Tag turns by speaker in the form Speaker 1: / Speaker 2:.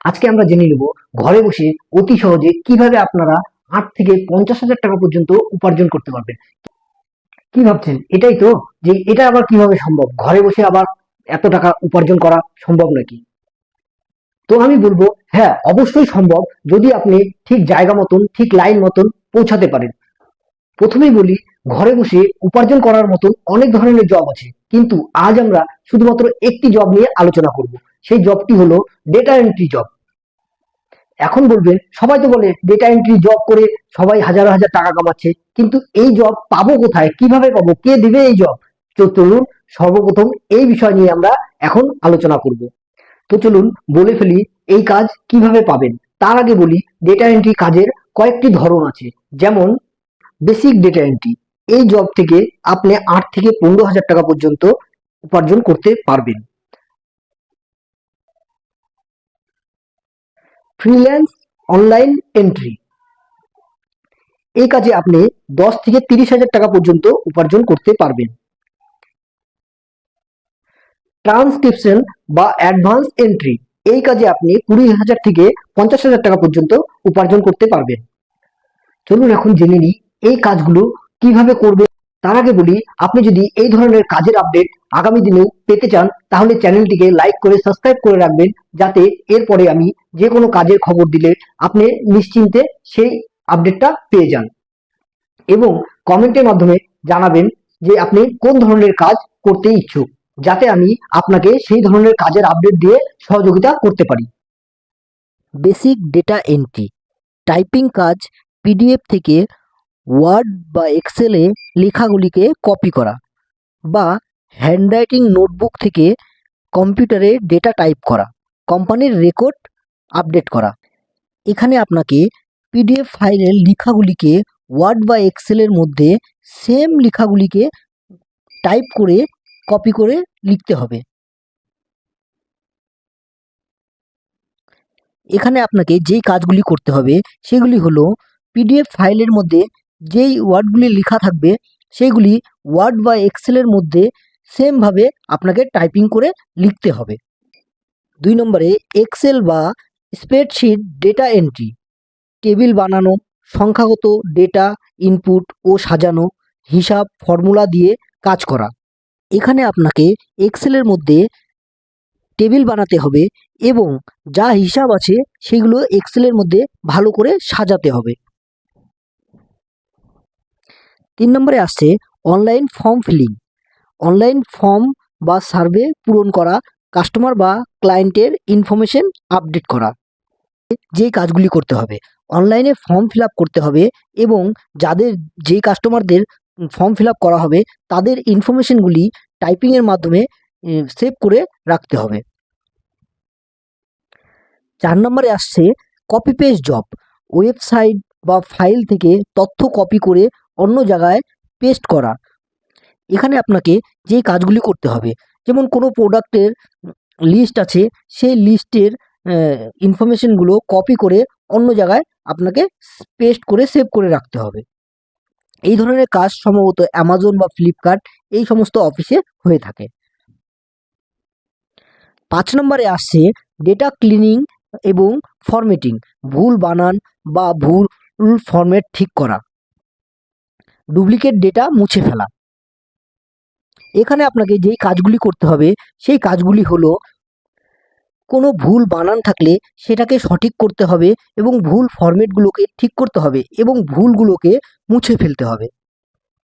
Speaker 1: আজকে আমরা জেনে নেব ঘরে বসে অতি সহজে কিভাবে আপনারা 8 থেকে 50 হাজার টাকা পর্যন্ত উপার্জন করতে পারবেন। কি ভাবছেন? এটাই তো, যে এটা আবার কিভাবে সম্ভব? ঘরে বসে আবার এত টাকা উপার্জন করা সম্ভব নাকি? তো আমি বলবো হ্যাঁ, অবশ্যই সম্ভব, যদি আপনি ঠিক জায়গা মতন, ঠিক লাইন মতন পৌঁছাতে পারেন। প্রথমেই বলি, ঘরে বসে উপার্জন করার মতন অনেক ধরনের জব আছে, কিন্তু আজ আমরা শুধুমাত্র একটি জব নিয়ে আলোচনা করব। সেই জবটি হলো ডেটা এন্ট্রি জব। এখন বলবেন, সবাই তো বলে ডেটা এন্ট্রি জব করে সবাই হাজার হাজার টাকা কামাচ্ছে, কিন্তু এই জব পাবো কোথায়, কিভাবে পাবো, কে দিবে এই জব? তো চলুন সর্বপ্রথম এই বিষয় নিয়ে আমরা এখন আলোচনা করব। তো চলুন বলে ফেলি এই কাজ কিভাবে পাবেন। তার আগে বলি, ডেটা এন্ট্রি কাজের কয়েকটি ধরন আছে। যেমন বেসিক ডেটা এন্ট্রি, এই জব থেকে আপনি 8 থেকে 15 হাজার টাকা পর্যন্ত উপার্জন করতে পারবেন। ফ্রিল্যান্স অনলাইন এন্ট্রি, এই কাজে আপনি 10 থেকে 30 হাজার টাকা পর্যন্ত উপার্জন করতে পারবেন। ট্রান্সক্রিপশন বা অ্যাডভান্স এন্ট্রি, এই কাজে আপনি 20,000 থেকে 50,000 টাকা পর্যন্ত উপার্জন করতে পারবেন। চলুন এখন জেনে নিই এই কাজগুলো কিভাবে করবেন। তার আগে বলি, আপনি যদি এই ধরনের কাজের আপডেট আগামী দিনেও পেতে চান, তাহলে চ্যানেলটিকে লাইক করে সাবস্ক্রাইব করে রাখবেন, যাতে এরপরে আমি যে কোনো কাজের খবর দিলে আপনি নিশ্চিন্তে সেই আপডেটটা পেয়ে যান। এবং কমেন্টের মাধ্যমে জানাবেন যে আপনি কোন ধরনের কাজ করতে ইচ্ছুক, যাতে আমি আপনাকে সেই ধরনের কাজের আপডেট দিয়ে সহযোগিতা করতে পারি।
Speaker 2: বেসিক ডেটা এন্ট্রি টাইপিং কাজ, পিডিএফ থেকে ওয়ার্ড বা এক্সেলে লেখাগুলিকে কপি করা, বা হ্যান্ডরাইটিং নোটবুক থেকে কম্পিউটারে ডেটা টাইপ করা, কোম্পানির রেকর্ড আপডেট করা। এখানে আপনাকে পিডিএফ ফাইলের লেখাগুলিকে ওয়ার্ড বা এক্সেলের মধ্যে সেম লেখাগুলিকে টাইপ করে কপি করে লিখতে হবে। এখানে আপনাকে যেই কাজগুলি করতে হবে সেগুলি হলো, পিডিএফ ফাইলের মধ্যে যেই ওয়ার্ডগুলি লেখা থাকবে সেইগুলি ওয়ার্ড বা এক্সেলের মধ্যে সেমভাবে আপনাকে টাইপিং করে লিখতে হবে। 2 নম্বরে এক্সেল বা স্প্রেডশিট ডেটা এন্ট্রি, টেবিল বানানো, সংখ্যাগত ডেটা ইনপুট ও সাজানো, হিসাব ফর্মুলা দিয়ে কাজ করা। এখানে আপনাকে এক্সেলের মধ্যে টেবিল বানাতে হবে এবং যা হিসাব আছে সেগুলো এক্সেলের মধ্যে ভালো করে সাজাতে হবে। 3 নম্বরে আসছে online form filling, online form বা সার্ভে পূরণ করা, কাস্টমার বা ক্লায়েন্টের ইনফরমেশন আপডেট করা। যেই কাজগুলি করতে হবে, অনলাইনে ফর্ম ফিল আপ করতে হবে এবং যেই কাস্টমারদের ফর্ম ফিল আপ করা হবে তাদের ইনফরমেশনগুলি টাইপিংয়ের মাধ্যমে সেভ করে রাখতে হবে। 4 নম্বরে আসছে কপি পেস্ট জব, ওয়েবসাইট বা ফাইল থেকে তথ্য কপি করে অন্য জায়গায় পেস্ট করা। এখানে আপনাকে যে কাজগুলি করতে হবে, যেমন কোনো প্রোডাক্টের লিস্ট আছে, সেই লিস্টের ইনফরমেশনগুলো কপি করে অন্য জায়গায় আপনাকে পেস্ট করে সেভ করে রাখতে হবে। এই ধরনের কাজ সম্ভবত অ্যামাজন বা ফ্লিপকার্ট এই সমস্ত অফিসে হয়ে থাকে। 5 নম্বরে আসছে ডেটা ক্লিনিং এবং ফরম্যাটিং, ভুল বানান বা ভুল ফরম্যাট ঠিক করা, ডুপ্লিকেট ডেটা মুছে ফেলা। এখানে আপনাকে যেই কাজগুলি করতে হবে সেই কাজগুলি হলো, কোনো ভুল বানান থাকলে সেটাকে সঠিক করতে হবে এবং ভুল ফরম্যাটগুলোকে ঠিক করতে হবে এবং ভুলগুলোকে মুছে ফেলতে হবে।